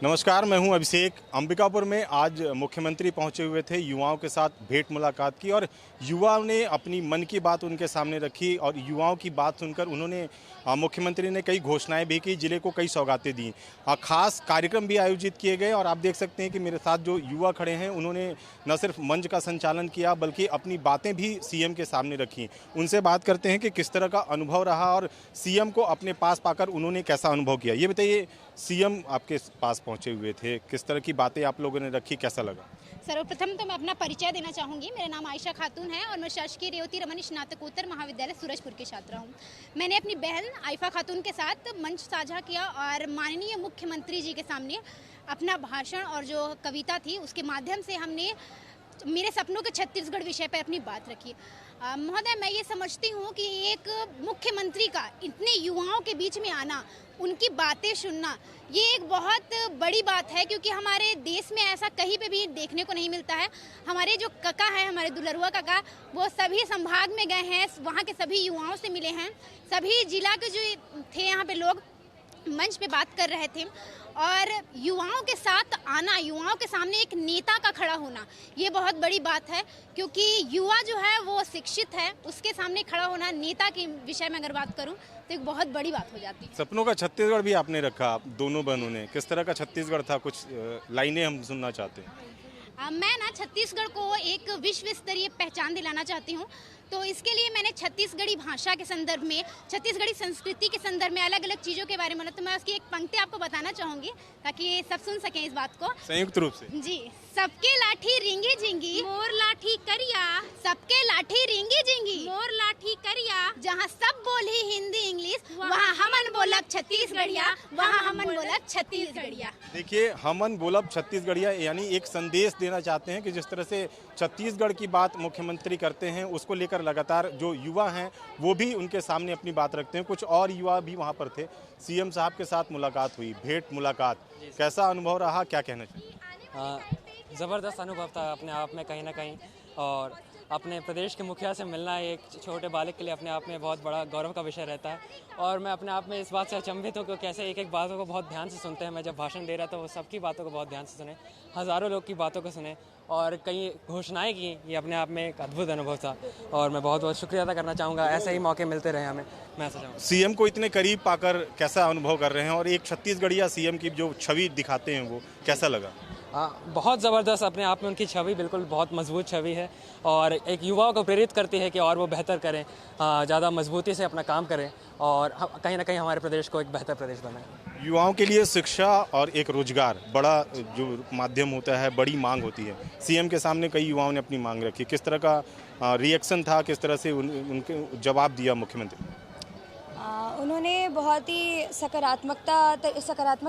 नमस्कार, मैं हूं अभिषेक। अंबिकापुर में आज मुख्यमंत्री पहुंचे हुए थे, युवाओं के साथ भेंट मुलाकात की और युवाओं ने अपनी मन की बात उनके सामने रखी और युवाओं की बात सुनकर उन्होंने मुख्यमंत्री ने कई घोषणाएं भी की, जिले को कई सौगातें दी। खास कार्यक्रम भी आयोजित किए गए और आप देख सकते हैं कि मेरे साथ जो युवा खड़े हैं उन्होंने न सिर्फ मंच का संचालन किया बल्कि अपनी बातें भी सीएम के सामने रखी। उनसे बात करते हैं कि किस तरह का अनुभव रहा और सीएम को अपने पास पाकर उन्होंने कैसा अनुभव किया। ये बताइए, सीएम आपके पास पहुंचे हुए थे, किस तरह की बातें आप लोगों ने रखी, कैसा लगा? सर्वप्रथम तो मैं अपना परिचय देना चाहूँगी। मेरा नाम आयशा खातून है और मैं शासकीय रेवती रमन स्नातकोत्तर महाविद्यालय सूरजपुर की छात्रा हूँ। मैंने अपनी बहन आइफा खातून के साथ मंच साझा किया और माननीय मुख्यमंत्री जी के सामने अपना भाषण और जो कविता थी उसके माध्यम से हमने मेरे सपनों के छत्तीसगढ़ विषय पर अपनी बात रखी। महोदय, मैं ये समझती हूँ कि एक मुख्यमंत्री का इतने युवाओं के बीच में आना, उनकी बातें सुनना, ये एक बहुत बड़ी बात है क्योंकि हमारे देश में ऐसा कहीं पे भी देखने को नहीं मिलता है। हमारे जो काका है, हमारे दुलरुआ काका, वो सभी संभाग में गए हैं, वहाँ के सभी युवाओं से मिले हैं, सभी जिला के जो थे यहाँ पे लोग मंच पे बात कर रहे थे और युवाओं के साथ आना, युवाओं के सामने एक नेता का खड़ा होना, ये बहुत बड़ी बात है क्योंकि युवा जो है वो शिक्षित है, उसके सामने खड़ा होना, नेता के विषय में अगर बात करूं तो एक बहुत बड़ी बात हो जाती है। सपनों का छत्तीसगढ़ भी आपने रखा, दोनों बहनों ने। किस तरह का छत्तीसगढ़ था, कुछ लाइनें हम सुनना चाहते हैं। मैं ना छत्तीसगढ़ को एक विश्व स्तरीय पहचान दिलाना चाहती हूँ, तो इसके लिए मैंने छत्तीसगढ़ी भाषा के संदर्भ में, छत्तीसगढ़ी संस्कृति के संदर्भ में अलग अलग चीज़ों के बारे में, तो मैं उसकी एक पंक्ति आपको बताना चाहूँगी ताकि सब सुन सकें इस बात को संयुक्त रूप से। जी। सबके लाठी रिंगी जिंगी, मोर लाठी करिया, सबके लाठी रिंगी जिंगी, मोर लाठी करिया, जहाँ सब बोली हिंदी इंग्लिश, वहाँ हमन बोलब छत्तीसगढ़िया, वहाँ हमन बोलब छत्तीसगढ़िया। देखिए, हमन बोलब छत्तीसगढ़िया यानी एक संदेश देना चाहते हैं कि जिस तरह से छत्तीसगढ़ की बात मुख्यमंत्री करते हैं, उसको लेकर लगातार जो युवा हैं वो भी उनके सामने अपनी बात रखते हैं। कुछ और युवा भी वहाँ पर थे। सीएम साहब के साथ मुलाकात हुई, भेंट मुलाकात, कैसा अनुभव रहा, क्या कहना चाहिए? ज़बरदस्त अनुभव था अपने आप में कहीं ना कहीं, और अपने प्रदेश के मुखिया से मिलना एक छोटे बालक के लिए अपने आप में बहुत बड़ा गौरव का विषय रहता है। और मैं अपने आप में इस बात से अचंभित हूँ कि कैसे एक एक बातों को बहुत ध्यान से सुनते हैं। मैं जब भाषण दे रहा था वो सबकी बातों को बहुत ध्यान से सुने, हज़ारों लोग की बातों को सुने और कई घोषणाएं की। ये अपने आप में एक अद्भुत अनुभव था और मैं बहुत बहुत शुक्रिया अदा करना चाहूँगा। ऐसे ही मौके मिलते रहे हमें, मैं ऐसा चाहूँगा। सीएम को इतने करीब पाकर कैसा अनुभव कर रहे हैं और एक छत्तीसगढ़िया सीएम की जो छवि दिखाते हैं वो कैसा लगा? बहुत ज़बरदस्त अपने आप में उनकी छवि, बिल्कुल बहुत मजबूत छवि है और एक युवाओं को प्रेरित करती है कि और वो बेहतर करें, ज़्यादा मजबूती से अपना काम करें और कहीं ना कहीं हमारे प्रदेश को एक बेहतर प्रदेश बनाएं। युवाओं के लिए शिक्षा और एक रोजगार बड़ा जो माध्यम होता है, बड़ी मांग होती है। सीएम के सामने कई युवाओं ने अपनी मांग रखी, किस तरह का रिएक्शन था, किस तरह से उनके जवाब दिया मुख्यमंत्री? उन्होंने बहुत ही सकारात्मक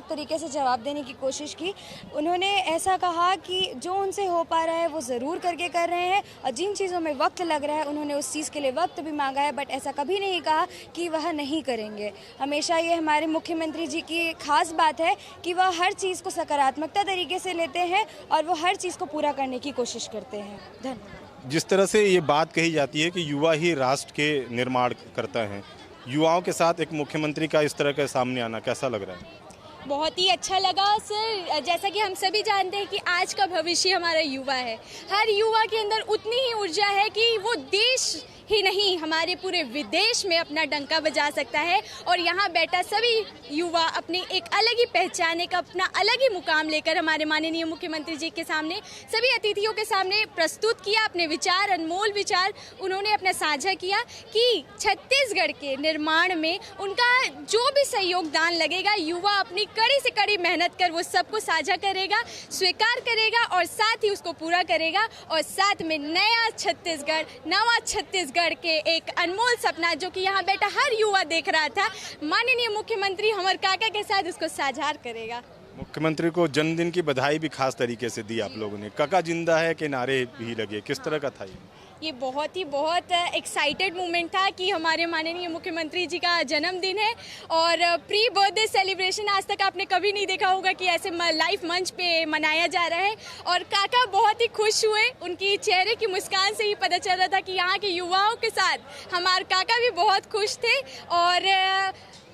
तरीके से जवाब देने की कोशिश की। उन्होंने ऐसा कहा कि जो उनसे हो पा रहा है वो ज़रूर करके कर रहे हैं और जिन चीज़ों में वक्त लग रहा है उन्होंने उस चीज़ के लिए वक्त भी मांगा है, बट ऐसा कभी नहीं कहा कि वह नहीं करेंगे। हमेशा ये हमारे मुख्यमंत्री जी की खास बात है कि वह हर चीज़ को सकारात्मकता तरीके से लेते हैं और वो हर चीज़ को पूरा करने की कोशिश करते हैं। धन्यवाद। जिस तरह से ये बात कही जाती है कि युवा ही राष्ट्र के निर्माण करता है, युवाओं के साथ एक मुख्यमंत्री का इस तरह के सामने आना कैसा लग रहा है? बहुत ही अच्छा लगा सर। जैसा कि हम सभी जानते हैं कि आज का भविष्य हमारा युवा है। हर युवा के अंदर उतनी ही ऊर्जा है कि वो देश ही नहीं, हमारे पूरे विदेश में अपना डंका बजा सकता है और यहाँ बैठा सभी युवा अपनी एक अलग ही पहचान, एक अपना अलग ही मुकाम लेकर हमारे माननीय मुख्यमंत्री जी के सामने, सभी अतिथियों के सामने प्रस्तुत किया अपने विचार, अनमोल विचार उन्होंने अपना साझा किया कि छत्तीसगढ़ के निर्माण में उनका जो भी सहयोगदान लगेगा, युवा अपनी कड़ी से कड़ी मेहनत कर वो सबको साझा करेगा, स्वीकार करेगा और साथ ही उसको पूरा करेगा और साथ में नया छत्तीसगढ़, नवा छत्तीसगढ़ के एक अनमोल सपना जो कि यहाँ बैठा हर युवा देख रहा था, माननीय मुख्यमंत्री हमारे काका के साथ इसको साझा करेगा। मुख्यमंत्री को जन्मदिन की बधाई भी खास तरीके से दी आप लोगों ने। काका जिंदा है के नारे भी लगे, किस तरह का था ये? बहुत एक्साइटेड मोमेंट था कि हमारे माननीय मुख्यमंत्री जी का जन्मदिन है और प्री बर्थडे सेलिब्रेशन आज तक आपने कभी नहीं देखा होगा कि ऐसे लाइव मंच पे मनाया जा रहा है और काका बहुत ही खुश हुए। उनकी चेहरे की मुस्कान से ही पता चल रहा था कि यहाँ के युवाओं के साथ हमारे काका भी बहुत खुश थे और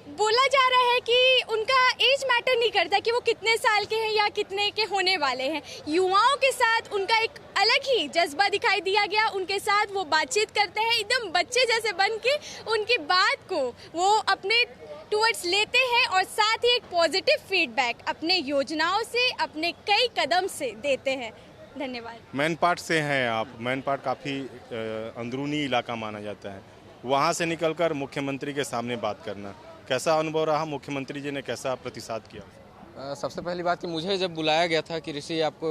बोला जा रहा है कि उनका एज मैटर नहीं करता कि वो कितने साल के हैं या कितने के होने वाले हैं। युवाओं के साथ उनका एक अलग ही जज्बा दिखाई दिया गया। उनके साथ वो बातचीत करते हैं एकदम बच्चे जैसे बन के, उनकी बात को वो अपने टूवर्ड्स लेते हैं और साथ ही एक पॉजिटिव फीडबैक अपने योजनाओं से, अपने कई कदम से देते हैं। धन्यवाद। मैनपाट से हैं आप। मैनपाट काफ़ी अंदरूनी इलाका माना जाता है, वहाँ से निकलकर मुख्यमंत्री के सामने बात करना, कैसा अनुभव रहा? मुख्यमंत्री जी ने कैसा प्रतिसाद किया? सबसे पहली बात कि मुझे जब बुलाया गया था कि ऋषि आपको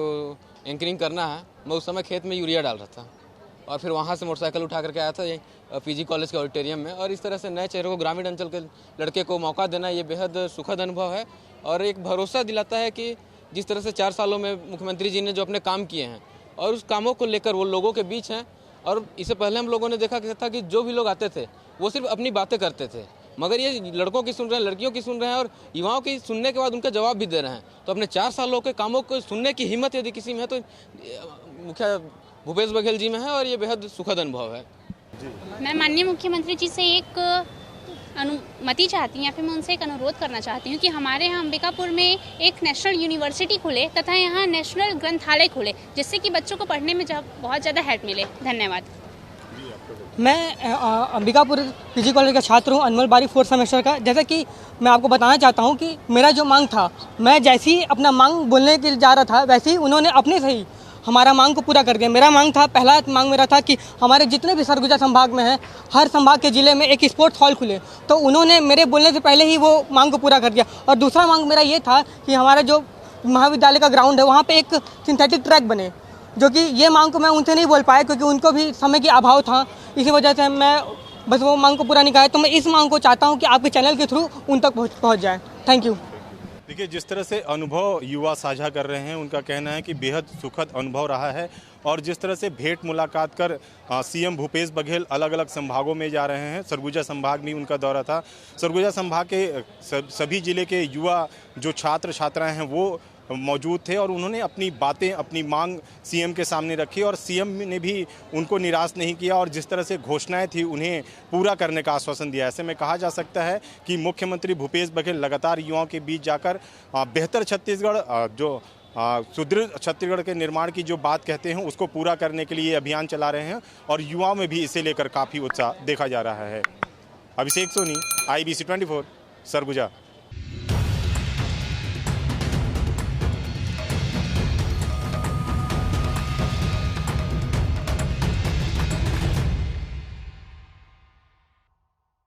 एंकरिंग करना है, मैं उस समय खेत में यूरिया डाल रहा था और फिर वहाँ से मोटरसाइकिल उठा करके आया था पीजी कॉलेज के ऑडिटोरियम में। और इस तरह से नए चेहरों को, ग्रामीण अंचल के लड़के को मौका देना, ये बेहद सुखद अनुभव है और एक भरोसा दिलाता है कि जिस तरह से 4 सालों में मुख्यमंत्री जी ने जो अपने काम किए हैं और उस कामों को लेकर वो लोगों के बीच हैं। और इससे पहले हम लोगों ने देखा था कि जो भी लोग आते थे वो सिर्फ अपनी बातें करते थे, मगर ये लड़कों की सुन रहे हैं, लड़कियों की सुन रहे हैं और युवाओं की सुनने के बाद उनका जवाब भी दे रहे हैं। तो अपने 4 सालों के कामों को सुनने की हिम्मत यदि किसी में है तो मुख्य भूपेश बघेल जी में है और ये बेहद सुखद अनुभव है। मैं माननीय मुख्यमंत्री जी से एक अनुमति चाहती हूँ या फिर मैं उनसे एक अनुरोध करना चाहती हूँ कि हमारे यहाँ अंबिकापुर में एक नेशनल यूनिवर्सिटी खुले तथा यहाँ नेशनल ग्रंथालय खुले, जिससे कि बच्चों को पढ़ने में बहुत ज़्यादा हेल्प मिले। धन्यवाद। मैं अंबिकापुर पीजी कॉलेज का छात्र हूँ, अनमोल बारी 4th सेमेस्टर का। जैसा कि मैं आपको बताना चाहता हूँ कि मेरा जो मांग था, मैं जैसे ही अपना मांग बोलने के लिए जा रहा था वैसे ही उन्होंने अपने से ही हमारा मांग को पूरा कर दिया। मेरा मांग था, पहला मांग मेरा था कि हमारे जितने भी सरगुजा संभाग में है, हर संभाग के ज़िले में एक स्पोर्ट्स हॉल खुले, तो उन्होंने मेरे बोलने से पहले ही वो मांग को पूरा कर दिया। और दूसरा मांग मेरा ये था कि हमारा जो महाविद्यालय का ग्राउंड है वहाँ पर एक सिंथेटिक ट्रैक बने, जो कि ये मांग को मैं उनसे नहीं बोल पाया क्योंकि उनको भी समय की अभाव था। इसी वजह से मैं बस वो मांग को पूरा नहीं किया। तो मैं इस मांग को चाहता हूँ कि आपके चैनल के थ्रू उन तक पहुँच जाए। Thank you. देखिए, जिस तरह से अनुभव युवा साझा कर रहे हैं, उनका कहना है कि बेहद सुखद अनुभव रहा है और जिस तरह से भेंट मुलाकात कर सीएम भूपेश बघेल अलग अलग संभागों में जा रहे हैं। सरगुजा संभाग में उनका दौरा था। सरगुजा संभाग के सभी जिले के युवा जो छात्र छात्राएं हैं वो मौजूद थे और उन्होंने अपनी बातें, अपनी मांग सीएम के सामने रखी और सीएम ने भी उनको निराश नहीं किया और जिस तरह से घोषणाएं थी उन्हें पूरा करने का आश्वासन दिया। ऐसे में कहा जा सकता है कि मुख्यमंत्री भूपेश बघेल लगातार युवाओं के बीच जाकर बेहतर छत्तीसगढ़, जो सुदृढ़ छत्तीसगढ़ के निर्माण की जो बात कहते हैं उसको पूरा करने के लिए अभियान चला रहे हैं और युवाओं में भी इसे लेकर काफ़ी उत्साह देखा जा रहा है। अभिषेक सोनी, IBC 24, सरगुजा।